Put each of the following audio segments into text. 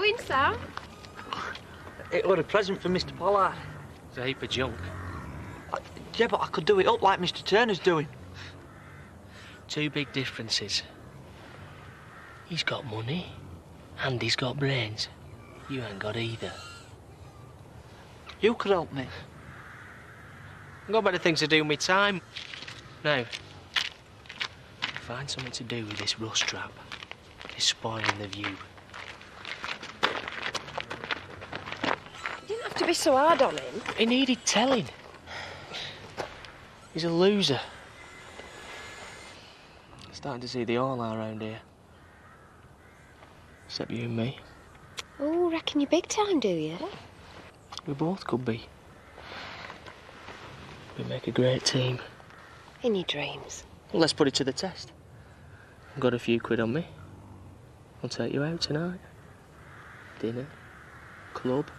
doing, Sam? It was a present for Mr. Pollard. It's a heap of junk. Yeah, but I could do it up like Mr. Turner's doing. Two big differences. He's got money, and he's got brains. You ain't got either. You could help me. I've got better things to do with my time. Now, find something to do with this rust trap. It's spoiling the view. You didn't have to be so hard on him. He needed telling. He's a loser. Starting to see the all around here. Except you and me. Oh, reckon you're big time, do you? We both could be. We make a great team. In your dreams. Well, let's put it to the test. I've got a few quid on me. I'll take you out tonight. Dinner, club,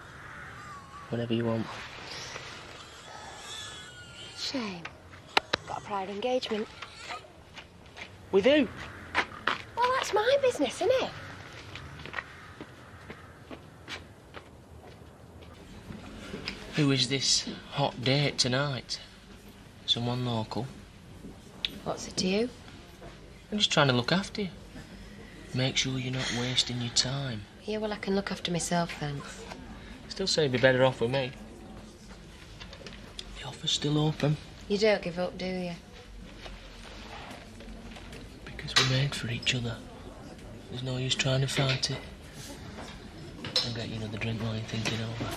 whatever you want. Shame. Got a prior engagement. With who? Well, that's my business, isn't it? Who is this hot date tonight? Someone local? What's it to you? I'm just trying to look after you. Make sure you're not wasting your time. Yeah, well, I can look after myself, thanks. Still say you'd be better off with me. The offer's still open. You don't give up, do you? Because we're made for each other. There's no use trying to fight it. I'll get you another drink while you're thinking over.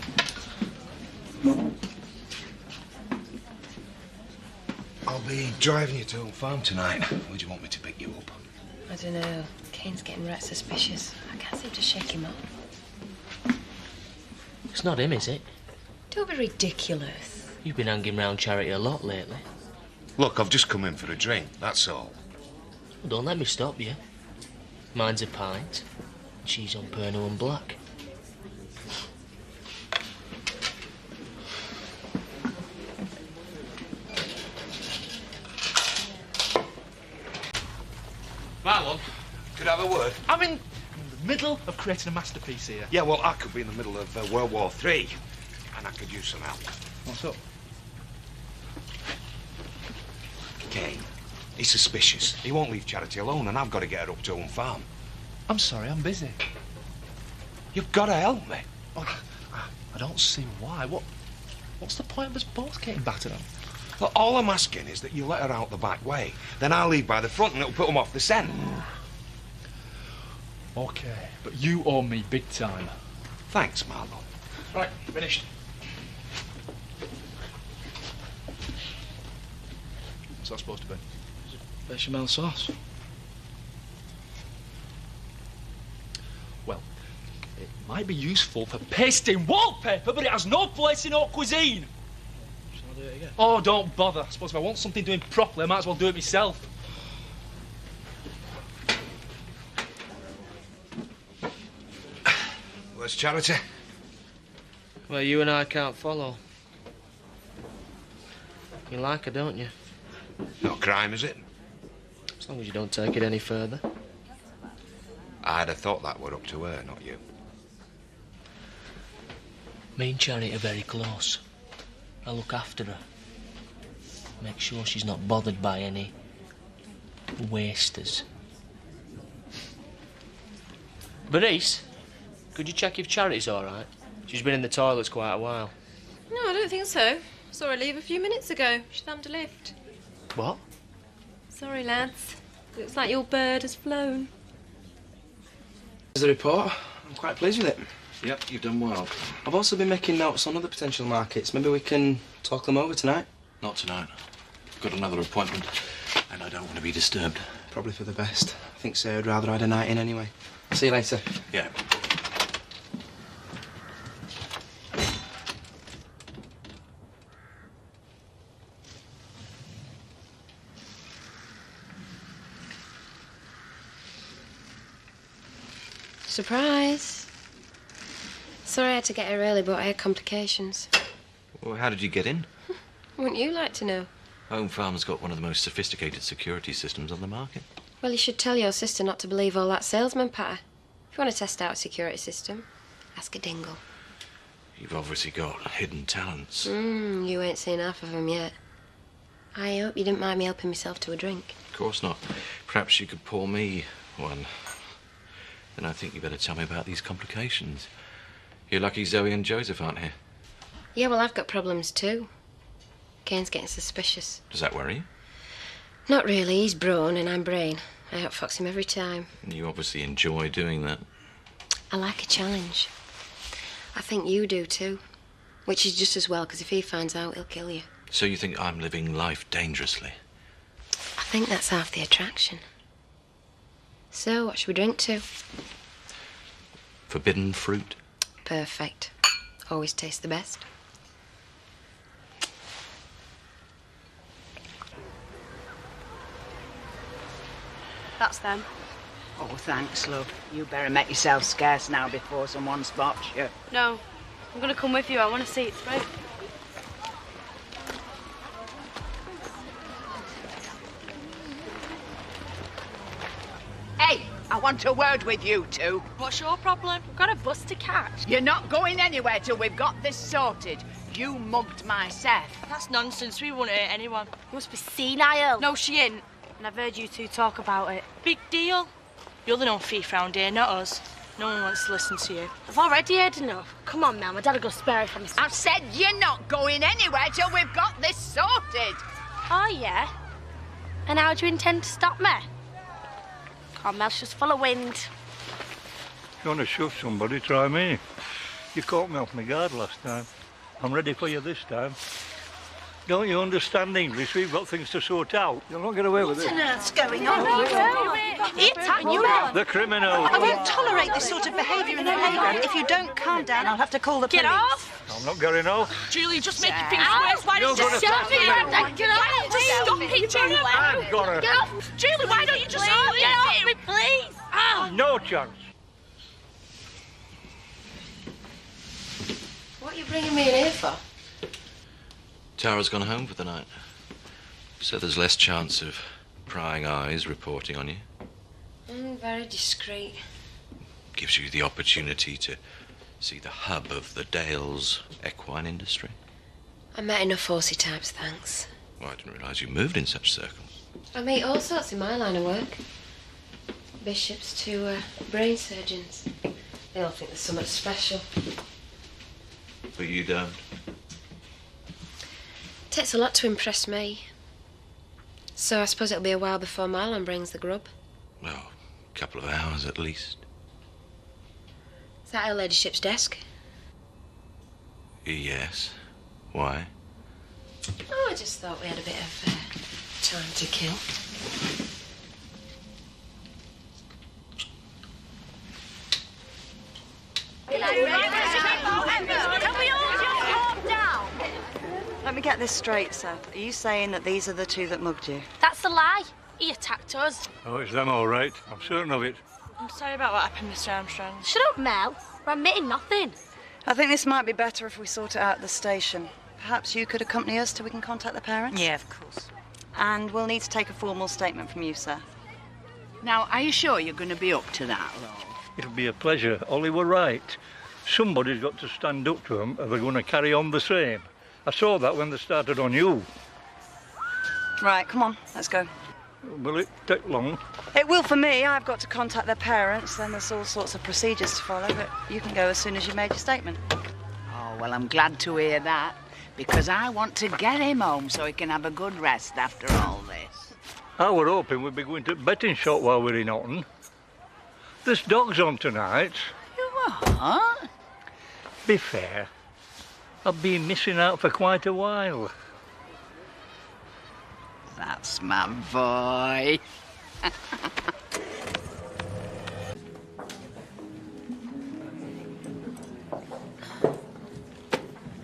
I'll be driving you to Home Farm tonight. Where do you want me to pick you up? I don't know. Cain's getting right suspicious. I can't seem to shake him off. It's not him, is it? Don't be ridiculous. You've been hanging round Charity a lot lately. Look, I've just come in for a drink, that's all. Well, don't let me stop you. Mine's a pint, and she's on Pernod and Black. Marlon, Could I have a word? I'm in the middle of creating a masterpiece here. Yeah, well, I could be in the middle of World War III, and I could use some help. What's up? Cain, he's suspicious. He won't leave Charity alone, and I've got to get her up to Home Farm. I'm sorry, I'm busy. You've got to help me. Oh, I don't see why. What's the point of us both getting battered on? Well, all I'm asking is that you let her out the back way. Then I'll leave by the front, and it'll put them off the scent. Okay, but you owe me big time. Thanks, Marlon. Right, finished. What's that supposed to be? Bechamel sauce. Well, it might be useful for pasting wallpaper, but it has no place in haute cuisine. Shall I do it again? Oh, don't bother. I suppose if I want something doing properly, I might as well do it myself. Where's Charity? Well, you and I can't follow. You like her, don't you? No crime, is it? As long as you don't take it any further. I'd have thought that were up to her, not you. Me and Charity are very close. I look after her. Make sure she's not bothered by any wasters. Bernice, could you check if Charity's all right? She's been in the toilets quite a while. No, I don't think so. Saw her leave a few minutes ago. She thumbed a lift. What? Sorry, lads. Looks like your bird has flown. Here's the report. I'm quite pleased with it. Yep, you've done well. I've also been making notes on other potential markets. Maybe we can talk them over tonight. Not tonight. I've got another appointment, and I don't want to be disturbed. Probably for the best. I think Sarah'd rather I had a night in anyway. See you later. Yeah. Surprise. Sorry I had to get here early, but I had complications. Well, how did you get in? Wouldn't you like to know? Home Farm's got one of the most sophisticated security systems on the market. Well, you should tell your sister not to believe all that salesman patter. If you want to test out a security system. Ask a Dingle. You've obviously got hidden talents. You ain't seen half of them yet. I hope you didn't mind me helping myself to a drink. Of course not. Perhaps you could pour me one. Then I think you better tell me about these complications. You're lucky Zoe and Joseph aren't here. Yeah, well, I've got problems too. Cain's getting suspicious. Does that worry you? Not really. He's brawn and I'm brain. I outfox him every time. You obviously enjoy doing that. I like a challenge. I think you do too. Which is just as well, because if he finds out, he'll kill you. So you think I'm living life dangerously? I think that's half the attraction. So, what should we drink to? Forbidden fruit? Perfect. Always tastes the best. That's them. Oh, thanks, love. You better make yourself scarce now before someone spots you. No, I'm going to come with you. I want to see it through. Hey, I want a word with you two. What's your problem? We've got a bus to catch. You're not going anywhere till we've got this sorted. You mugged my Seth. That's nonsense. We won't hurt anyone. You must be senile. No, she ain't. And I've heard you two talk about it. Big deal. You're the known thief round here, not us. No one wants to listen to you. I've already heard enough. Come on, Mel. My dad'll go spare it from me. I've said you're not going anywhere till we've got this sorted. Oh, yeah? And how do you intend to stop me? Come on, Mel. She's full of wind. If you want to shove somebody, try me. You caught me off my guard last time. I'm ready for you this time. Don't you understand English? We've got things to sort out. You'll not get away with it. What on earth's going on? He attacked you. The criminal. I won't tolerate this sort of behaviour in the playground. If you don't calm down, I'll have to call the police. Get off! I'm not getting off. Julie, just making things worse. Why don't you You're stop gonna it? Get off! Just stop it, Julie. I've got her. Get off! Julie, why don't you just get off me, please? Oh. No chance. What are you bringing me in here for? Tara's gone home for the night. So there's less chance of prying eyes reporting on you. Very discreet. Gives you the opportunity to see the hub of the Dale's equine industry. I met enough horsey types, thanks. Well, I didn't realise you moved in such circles. I meet all sorts in my line of work. Bishops to brain surgeons. They all think there's something special. But you don't. Takes a lot to impress me. So I suppose it'll be a while before Marlon brings the grub. Well, a couple of hours at least. Is that her ladyship's desk? Yes. Why? Oh, I just thought we had a bit of time to kill. Let me get this straight, Seth. Are you saying that these are the two that mugged you? That's a lie. He attacked us. Oh, it's them all right. I'm certain of it. I'm sorry about what happened, Mr. Armstrong. Shut up, Mel. We're admitting nothing. I think this might be better if we sort it out at the station. Perhaps you could accompany us till we can contact the parents? Yeah, of course. And we'll need to take a formal statement from you, Seth. Now, are you sure you're going to be up to that, love? It'll be a pleasure. Ollie were right. Somebody's got to stand up to them, or they're going to carry on the same. I saw that when they started on you. Right, come on, let's go. Will it take long? It will for me. I've got to contact their parents, then there's all sorts of procedures to follow, but you can go as soon as you made your statement. Oh, well, I'm glad to hear that, because I want to get him home so he can have a good rest after all this. I were hoping we'd be going to betting shop while we're in Otten. This dog's on tonight. You what? Be fair. I've been missing out for quite a while. That's my boy.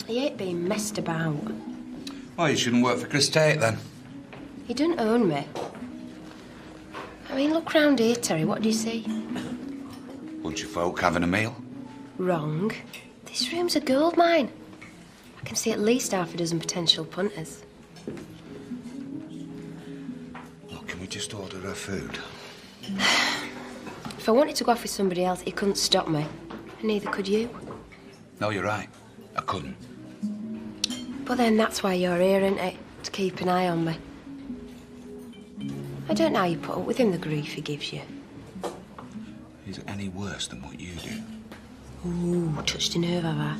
He ain't being messed about. Well, you shouldn't work for Chris Tate, then. He doesn't own me. I mean, look round here, Terry. What do you see? Bunch of folk having a meal. Wrong. This room's a gold mine. I can see at least half a dozen potential punters. Look, can we just order her food? If I wanted to go off with somebody else, he couldn't stop me. And neither could you. No, you're right. I couldn't. But then that's why you're here, isn't it? To keep an eye on me. I don't know how you put up with him, the grief he gives you. Is it any worse than what you do? Ooh, touched a nerve, have I?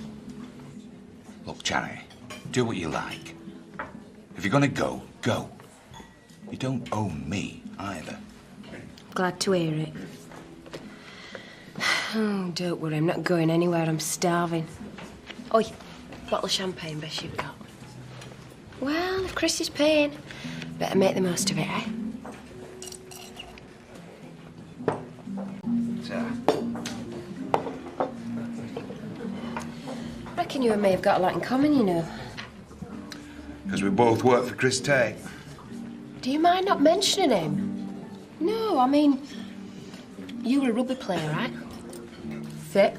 Look, Charity, do what you like. If you're gonna go, go. You don't own me, either. Glad to hear it. Oh, don't worry, I'm not going anywhere. I'm starving. Oi, bottle of champagne, best you've got. Well, if Chris is paying, better make the most of it, eh? Reckon you and me have got a lot in common, you know. Because we both work for Chris Tate. Do you mind not mentioning him? No, I mean, you were a rugby player, right? Fit,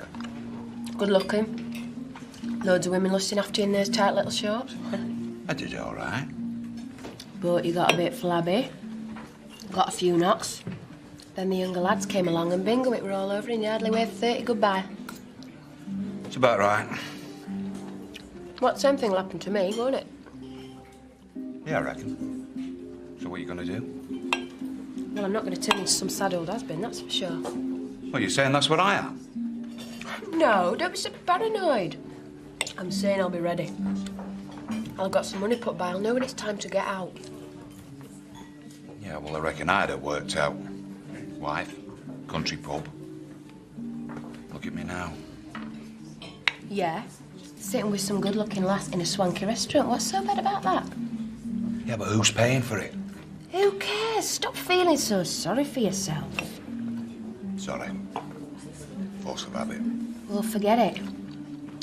good looking, loads of women lusting after you in those tight little shorts. I did all right. But you got a bit flabby, got a few knocks. Then the younger lads came along and bingo, it were all over and you hardly waved 30 goodbye. It's about right. What, same thing will happen to me, won't it? Yeah, I reckon. So what are you gonna do? Well, I'm not going to turn into some sad old has-been, that's for sure. Well, you're saying that's what I am? No, don't be so paranoid. I'm saying I'll be ready. I'll have got some money put by, I'll know when it's time to get out. Yeah, well, I reckon I'd have worked out. Wife, country pub. Look at me now. Yeah, sitting with some good-looking lass in a swanky restaurant. What's so bad about that? Yeah, but who's paying for it? Who cares? Stop feeling so sorry for yourself. Sorry. Force of habit. Well, forget it.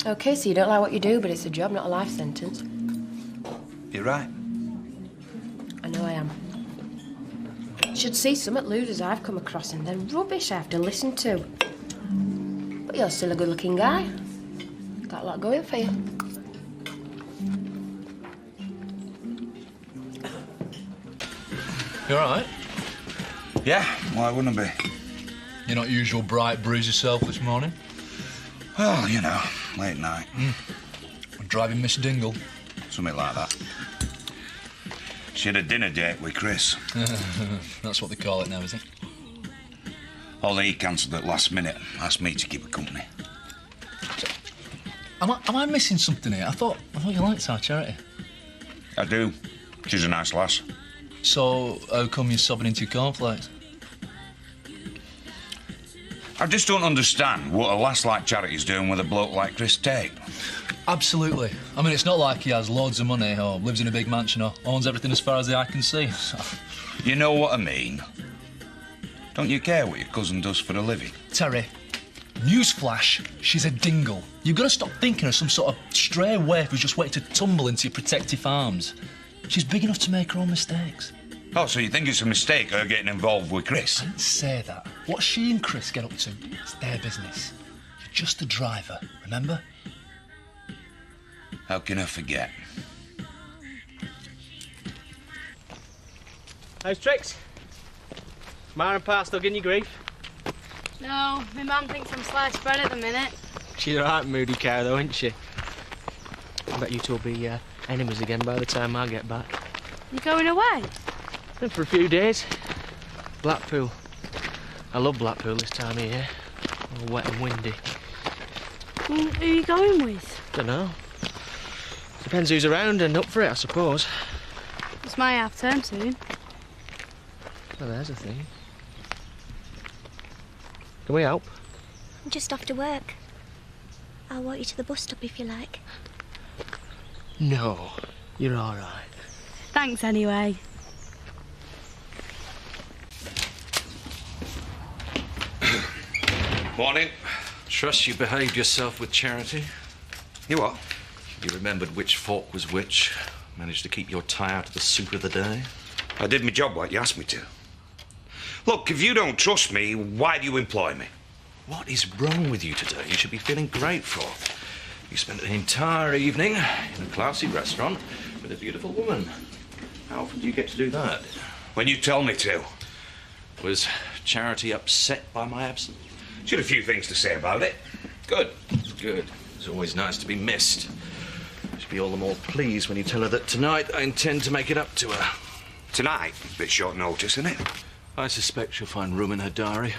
OK, so you don't like what you do, but it's a job, not a life sentence. You're right. I know I am. Should see some at losers I've come across and then rubbish I have to listen to. But you're still a good-looking guy. Got a lot going for you. You all right? Yeah, why wouldn't I be? You're not usual bright breeze yourself this morning? Well, you know, late night. Driving Miss Dingle? Something like that. She had a dinner date with Chris. That's what they call it now, is it? Although he cancelled at last minute, asked me to keep her company. Am I missing something here? I thought you liked our Charity. I do. She's a nice lass. So, how come you're sobbing into your cornflakes? I just don't understand what a lass like Charity's doing with a bloke like Chris Tate. Absolutely. I mean, it's not like he has loads of money or lives in a big mansion or owns everything as far as the eye can see. You know what I mean? Don't you care what your cousin does for a living? Terry, newsflash, she's a dingle. You've got to stop thinking of some sort of stray waif who's just waiting to tumble into your protective arms. She's big enough to make her own mistakes. Oh, so you think it's a mistake her getting involved with Chris? I didn't say that. What she and Chris get up to, it's their business. You're just the driver, remember? How can I forget? How's tricks? Ma and Pa still giving you grief? No, my mum thinks I'm sliced bread at the minute. She's a right moody cow, though, isn't she? I bet you two will be enemies again by the time I get back. You going away? And for a few days. Blackpool. I love Blackpool this time of year. All wet and windy. Who are you going with? Dunno. Depends who's around and up for it, I suppose. It's my half term soon. Well, there's a thing. Can we help? I'm just off to work. I'll walk you to the bus stop if you like. No, you're all right. Thanks anyway. Morning. Trust you behaved yourself with Charity. You what? You remembered which fork was which. Managed to keep your tie out of the soup of the day. I did my job like you asked me to. Look, if you don't trust me, why do you employ me? What is wrong with you today? You should be feeling grateful. You spent an entire evening in a classy restaurant with a beautiful woman. How often do you get to do that? When you tell me to. Was Charity upset by my absence? She had a few things to say about it. Good, good. It's always nice to be missed. She'll be all the more pleased when you tell her that tonight I intend to make it up to her. Tonight? Bit short notice, isn't it? I suspect she'll find room in her diary.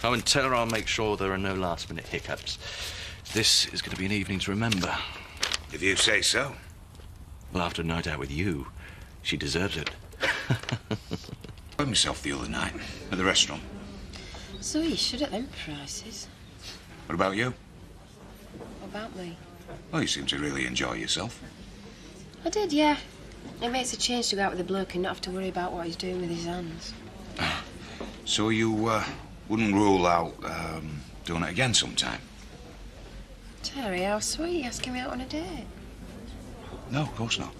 Oh, and tell her I'll make sure there are no last-minute hiccups. This is going to be an evening to remember. If you say so. Well, after a night out with you, she deserves it. I had myself the other night at the restaurant. So you should at them prices. What about you? What about me? Well, you seem to really enjoy yourself. I did, yeah. It makes a change to go out with a bloke and not have to worry about what he's doing with his hands. So you wouldn't rule out doing it again sometime? Terry, how sweet, asking me out on a date. No, of course not.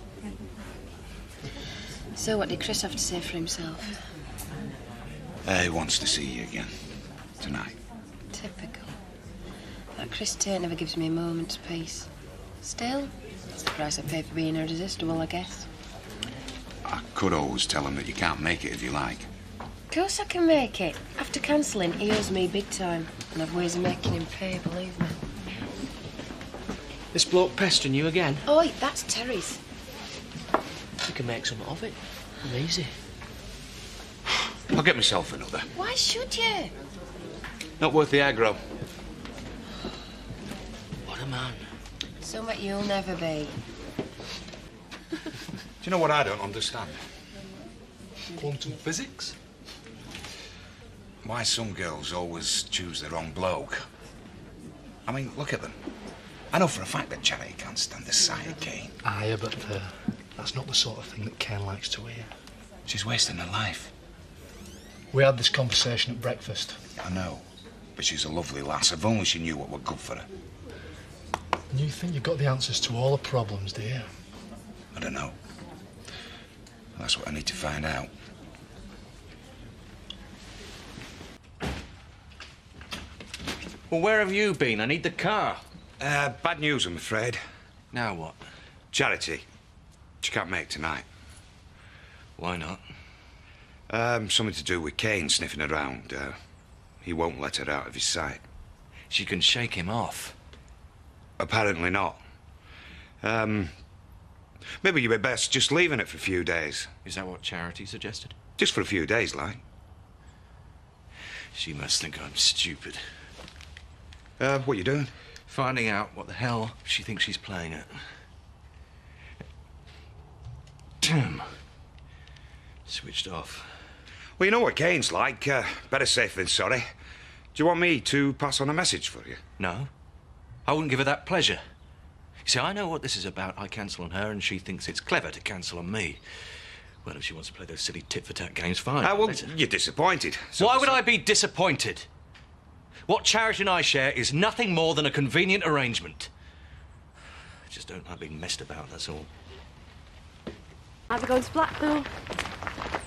So what did Chris have to say for himself? He wants to see you again. Tonight. Typical. That Chris Tate never gives me a moment's peace. Still, it's the price I pay for being irresistible, I guess. I could always tell him that you can't make it if you like. Of course I can make it. After cancelling, he owes me big time. And I've ways of making him pay, believe me. This bloke pestering you again? Oi, that's Terry's. You can make something of it. I'm easy. I'll get myself another. Why should you? Not worth the aggro. What a man. Something you'll never be. Do you know what I don't understand? Quantum physics? Why some girls always choose the wrong bloke. I mean, look at them. I know for a fact that Charity can't stand the sight of Cain. Aye, but that's not the sort of thing that Cain likes to hear. She's wasting her life. We had this conversation at breakfast. I know, but she's a lovely lass. If only she knew what were good for her. And you think you've got the answers to all the problems, do you? I don't know. That's what I need to find out. Well, where have you been? I need the car. Bad news, I'm afraid. Now what? Charity. She can't make tonight. Why not? Something to do with Cain sniffing around. He won't let her out of his sight. She can shake him off. Apparently not. Maybe you'd be best just leaving it for a few days. Is that what Charity suggested? Just for a few days, like. She must think I'm stupid. What you doing? Finding out what the hell she thinks she's playing at. Damn. Switched off. Well, you know what Cain's like. Better safe than sorry. Do you want me to pass on a message for you? No. I wouldn't give her that pleasure. You see, I know what this is about. I cancel on her and she thinks it's clever to cancel on me. Well, if she wants to play those silly tit-for-tat games, fine. Well, you're disappointed. Why would I be disappointed? What Charity and I share is nothing more than a convenient arrangement. I just don't like being messed about, that's all. Either going to Blackpool,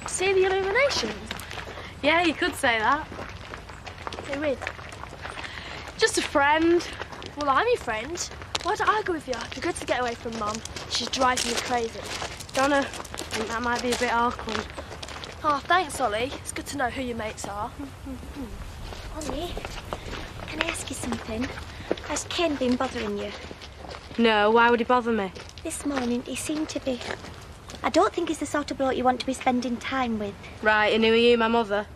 see the illuminations. Yeah, you could say that. Who with? Just a friend. Well, I'm your friend. Why don't I go with you? It'd be good to get away from Mum. She's driving me crazy. Donna, I think that might be a bit awkward. Oh, thanks, Ollie. It's good to know who your mates are. Ollie, can I ask you something? Has Cain been bothering you? No, why would he bother me? This morning, he seemed to be. I don't think he's the sort of bloke you want to be spending time with. Right, and who are you, my mother?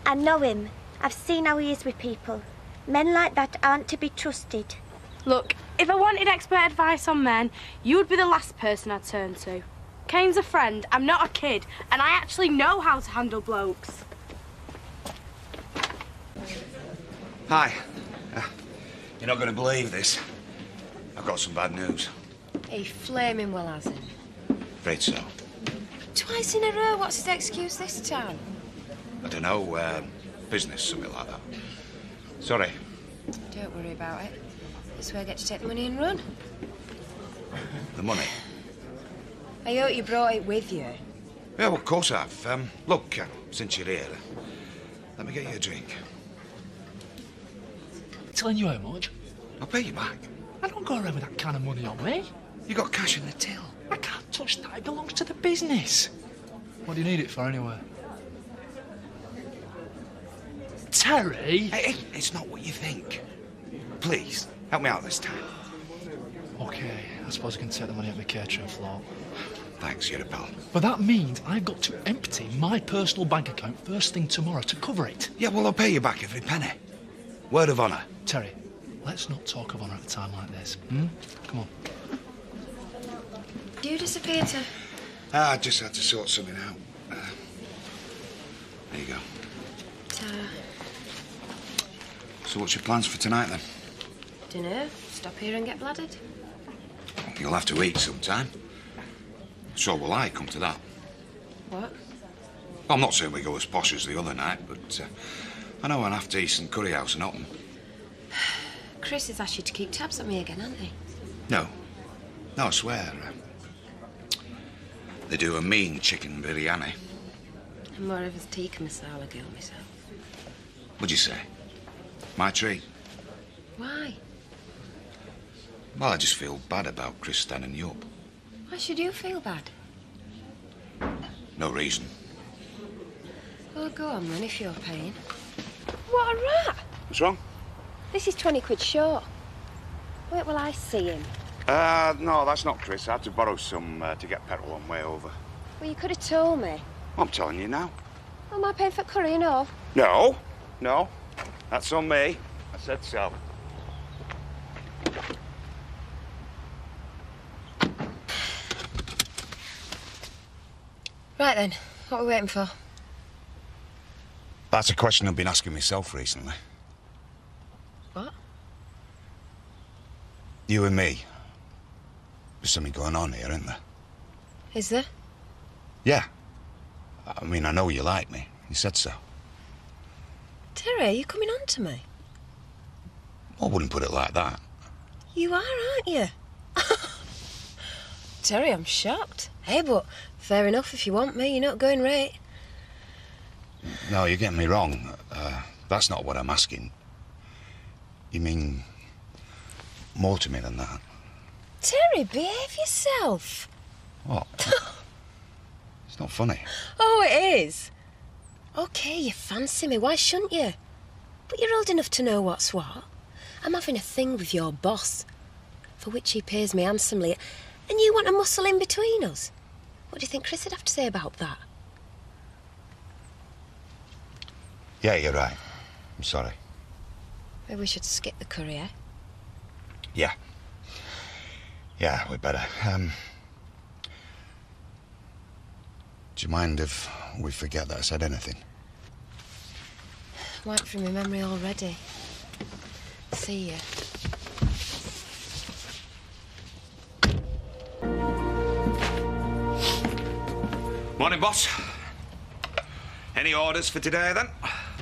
I know him. I've seen how he is with people. Men like that aren't to be trusted. Look, if I wanted expert advice on men, you would be the last person I'd turn to. Cain's a friend, I'm not a kid, and I actually know how to handle blokes. Hi. You're not going to believe this. I've got some bad news. He flaming well hasn't. Afraid so. Twice in a row, what's his excuse this time? I don't know, business, something like that. Sorry. Don't worry about it. This way I get to take the money and run. The money? I hope you brought it with you. Yeah, well, of course I have. Look, since you're here, let me get you a drink. Telling you how much? I'll pay you back. I don't go around with that kind of money on me. You got cash in the till. I can't touch that. It belongs to the business. What do you need it for, anyway? Terry? Hey, it's not what you think. Please, Help me out this time. OK, I suppose I can take the money out of my catering float. Thanks, you're a pal. But that means I've got to empty my personal bank account first thing tomorrow to cover it. Yeah, well, I'll pay you back every penny. Word of honour. Terry, let's not talk of honour at a time like this. Come on. You disappeared to... I just had to sort something out. There you go. So what's your plans for tonight, then? Dinner? Stop here and get blooded? You'll have to eat sometime. So will I, come to that. What? I'm not saying we go as posh as the other night, but I know an half-decent curry house in Otten. Chris has asked you to keep tabs on me again, hasn't he? No. No, I swear. They do a mean chicken biryani. I'm more of a tikka masala girl myself. What'd you say? My treat? Why? Well, I just feel bad about Chris standing you up. Why should you feel bad? No reason. Well, go on then, if you're paying. What a rat! What's wrong? This is 20 quid short. Wait till I see him. No, that's not Chris. I had to borrow some to get petrol on way over. Well, you could have told me. I'm telling you now. Am I paying for curry and all? No. No. That's on me. I said so. Right then, what are we waiting for? That's a question I've been asking myself recently. What? You and me. There's something going on here, isn't there? Is there? Yeah. I mean, I know you like me. You said so. Terry, are you coming on to me? I wouldn't put it like that. You are, aren't you? Terry, I'm shocked. Hey, but fair enough if you want me. You're not going right. No, you're getting me wrong. That's not what I'm asking. You mean more to me than that? Terry, behave yourself. What? It's not funny. Oh, it is. OK, you fancy me. Why shouldn't you? But you're old enough to know what's what. I'm having a thing with your boss, for which he pays me handsomely, and you want to muscle in between us. What do you think Chris would have to say about that? Yeah, you're right. I'm sorry. Maybe we should skip the curry, eh? Yeah. Yeah, we better. Do you mind if we forget that I said anything? Wiped from my memory already. See ya. Morning, boss. Any orders for today, then?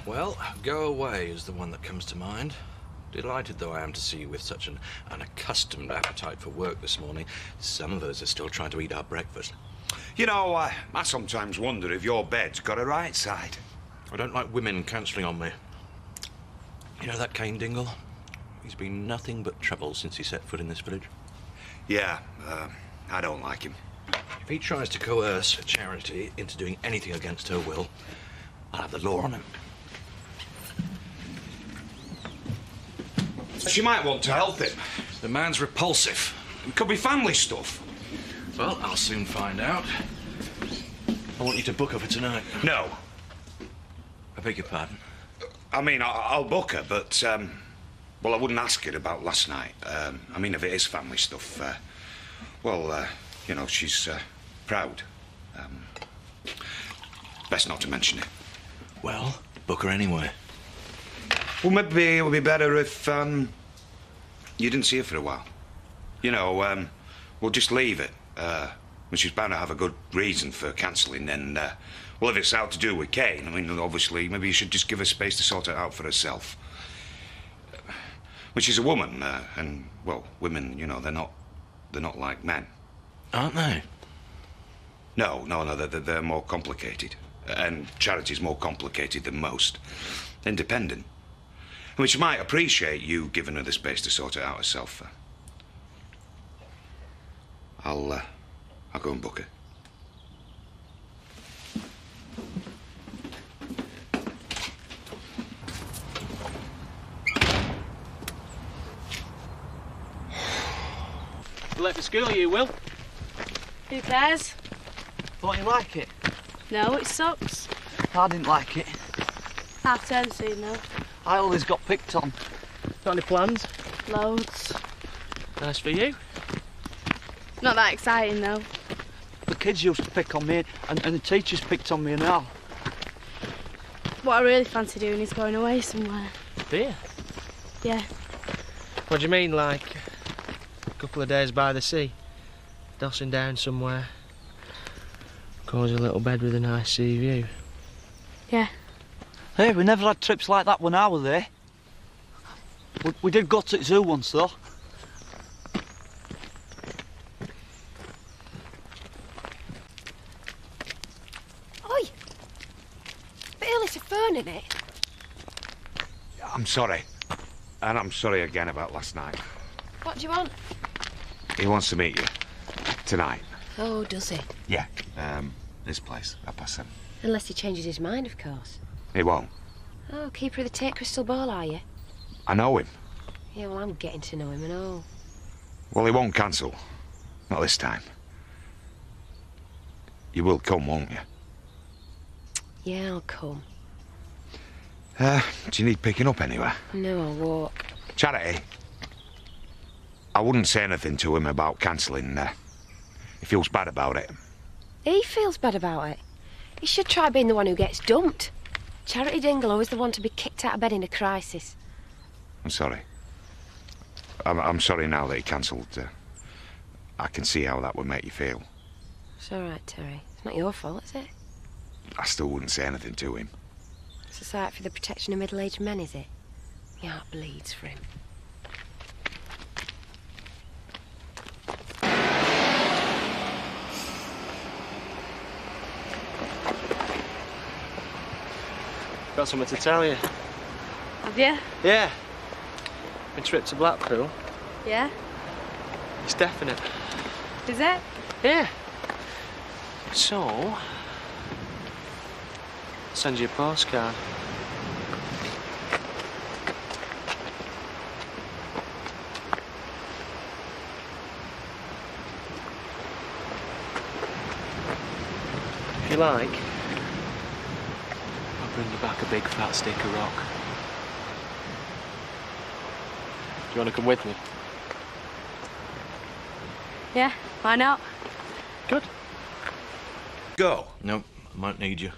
Well, go away is the one that comes to mind. Delighted though I am to see you with such an unaccustomed appetite for work this morning. Some of us are still trying to eat our breakfast. You know, I sometimes wonder if your bed's got a right side. I don't like women cancelling on me. You know that Cain Dingle? He's been nothing but trouble since he set foot in this village. Yeah, I don't like him. If he tries to coerce Charity into doing anything against her will, I'll have the law on him. She might want to help him. The man's repulsive. It could be family stuff. Well, I'll soon find out. I want you to book her for tonight. No. I beg your pardon? I mean, I'll book her, but, well, I wouldn't ask her about last night. I mean, if it is family stuff, well, you know, she's proud. Best not to mention it. Well, book her anyway. Well, maybe it would be better if, you didn't see her for a while. You know, we'll just leave it. When she's bound to have a good reason for cancelling, then, well, if it's out to do with Cain, I mean, obviously, maybe you should just give her space to sort it out for herself. When she's a woman, and, well, women, you know, they're not like men. Aren't they? No, they're more complicated. And Charity's more complicated than most. Independent. I mean, she might appreciate you giving her the space to sort it out herself. I'll go and book her. You late for school, you will? Who cares? Thought you like it? No, it sucks. I didn't like it. Half term soon, though. I always got picked on. Got any plans? Loads. Nice for you. Not that exciting, though. The kids used to pick on me, and the teachers picked on me and all. What I really fancy doing is going away somewhere. Do you? Yeah. What do you mean, like a couple of days by the sea? Dossing down somewhere? Cosy little bed with a nice sea view? Yeah. Hey, we never had trips like that when I was there. We did go to the zoo once, though. Oi! Bit early to phone, innit? I'm sorry. And I'm sorry again about last night. What do you want? He wants to meet you. Tonight. Oh, does he? Yeah. This place, 7:30. Unless he changes his mind, of course. He won't. Oh, keeper of the Tate Crystal Ball, are you? I know him. Yeah, well, I'm getting to know him and all. Well, he won't cancel. Not this time. You will come, won't you? Yeah, I'll come. Do you need picking up anywhere? No, I'll walk. Charity, I wouldn't say anything to him about cancelling. He feels bad about it. He feels bad about it. He should try being the one who gets dumped. Charity Dingle always the one to be kicked out of bed in a crisis. I'm sorry. I'm sorry now that he cancelled. I can see how that would make you feel. It's all right, Terry. It's not your fault, is it? I still wouldn't say anything to him. Society for the Protection of Middle-Aged Men, is it? My heart bleeds for him. Got something to tell you. Have you? Yeah. My trip to Blackpool. Yeah? It's definite. Is it? Yeah. So, I'll send you a postcard. If you like, I'll bring you back a big fat stick of rock. Do you want to come with me? Yeah, why not? Good. Go. Nope, I might need you.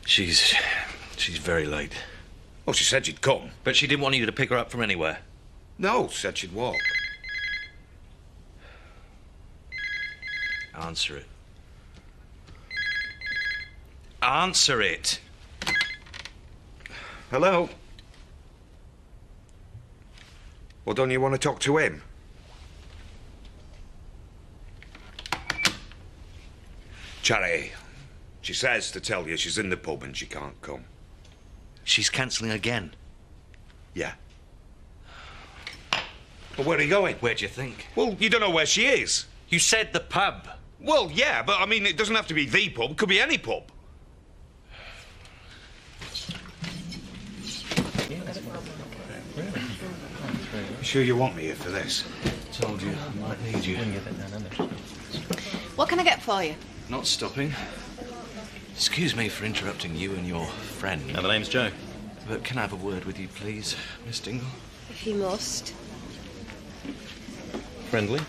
She's very late. Well, she said she'd come. But she didn't want you to pick her up from anywhere. No, said she'd walk. Answer it. Answer it! Hello? Well, don't you want to talk to him? Charity, she says to tell you she's in the pub and she can't come. She's cancelling again. Yeah. Well, where are you going? Where do you think? Well, you don't know where she is. You said the pub. Well, yeah, but I mean, it doesn't have to be the pub. It could be any pub. You sure you want me here for this? Told you, I might need you. What can I get for you? Not stopping. Excuse me for interrupting you and your friend. And the name's Joe. But can I have a word with you, please, Miss Dingle? If you must. Friendly?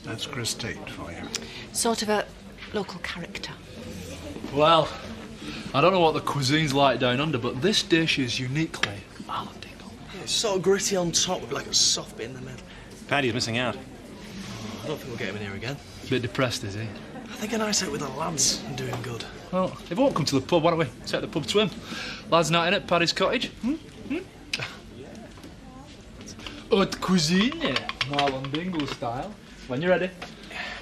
That's Chris Tate for you. Sort of a local character. Well, I don't know what the cuisine's like down under, but this dish is uniquely Dingle. Yeah, it's sort of gritty on top with like a soft bit in the middle. Paddy's missing out. I don't think we'll get him in here again. Bit depressed, is he? I think a night out with the lads and doing good. Well, if he won't come to the pub, why don't we take the pub to him? Lad's night in at Paddy's cottage. Haute cuisine, Marlon Dingle style. When you're ready.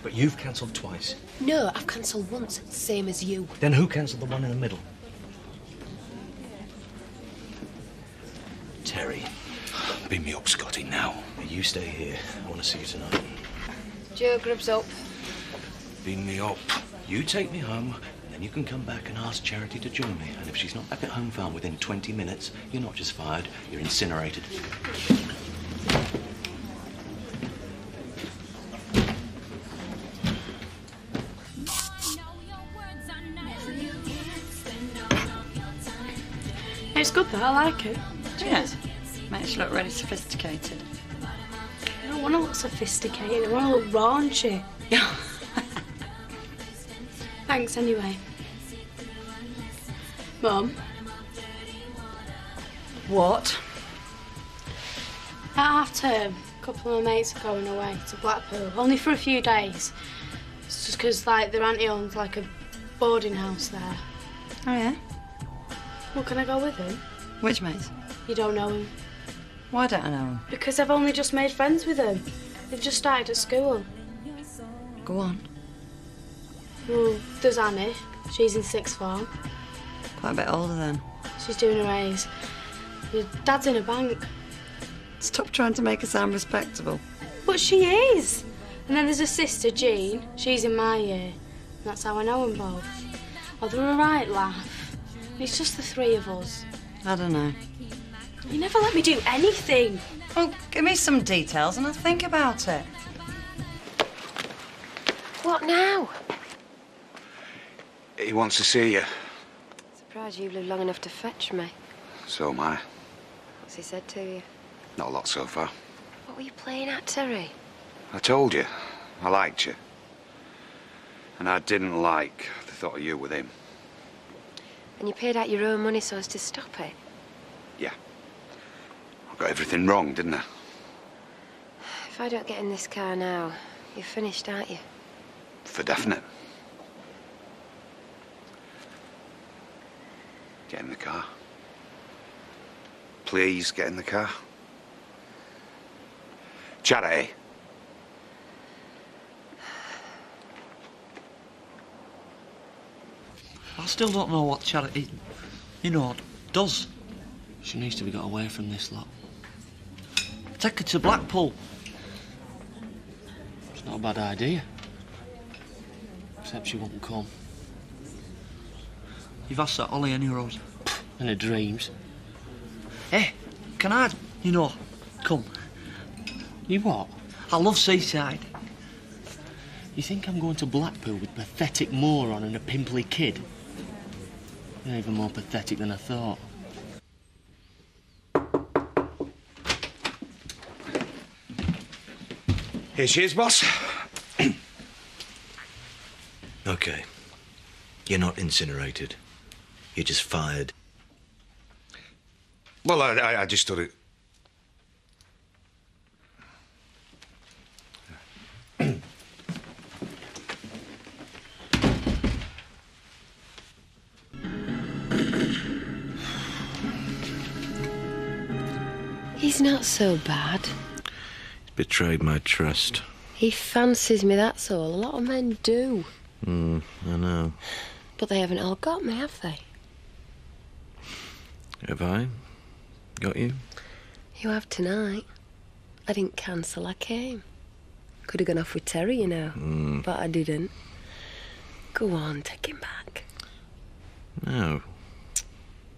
But you've cancelled twice. No, I've cancelled once, same as you. Then who cancelled the one in the middle? Terry. Beam me up, Scotty, now. You stay here. I want to see you tonight. Joe grubs up. Beam me up. You take me home, and then you can come back and ask Charity to join me. And if she's not back at home farm within 20 minutes, you're not just fired, you're incinerated. It's good though, I like it. Cheers. Makes you look really sophisticated. I don't want to look sophisticated, I want to look raunchy. Thanks anyway. Mum? What? At half term, a couple of my mates are going away to Blackpool, only for a few days. It's just because, like, their auntie owns, like, a boarding house there. Oh, yeah? Well, can I go with him? Which mates? You don't know him. Why don't I know him? Because I've only just made friends with him. They've just started at school. Go on. Well, there's Annie. She's in sixth form. Quite a bit older then. She's doing her A's. Your dad's in a bank. Stop trying to make her sound respectable. But she is. And then there's a sister, Jean. She's in my year. And that's how I know them both. Oh, they're a right laugh. It's just the three of us. I don't know. You never let me do anything. Well, give me some details and I'll think about it. What now? He wants to see you. Surprised you've lived long enough to fetch me. So am I. What's he said to you? Not a lot so far. What were you playing at, Terry? I told you. I liked you. And I didn't like the thought of you with him. And you paid out your own money so as to stop it? Yeah. I got everything wrong, didn't I? If I don't get in this car now, you're finished, aren't you? For definite. Get in the car. Please get in the car. Charity. I still don't know what Charity, does. She needs to be got away from this lot. Take her to Blackpool. It's not a bad idea. Except she won't come. You've asked that Ollie any rose? In her dreams. Hey, can I, come? You what? I love seaside. You think I'm going to Blackpool with pathetic moron and a pimply kid? You're even more pathetic than I thought. Here she is, boss. OK. You're not incinerated. You're just fired. Well, I just thought it... He's not so bad. He's betrayed my trust. He fancies me, that's all. A lot of men do. I know. But they haven't all got me, have they? Have I got you? You have tonight. I didn't cancel, I came. Could have gone off with Terry, but I didn't. Go on, take him back. No.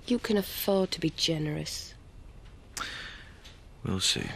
You can afford to be generous. We'll see.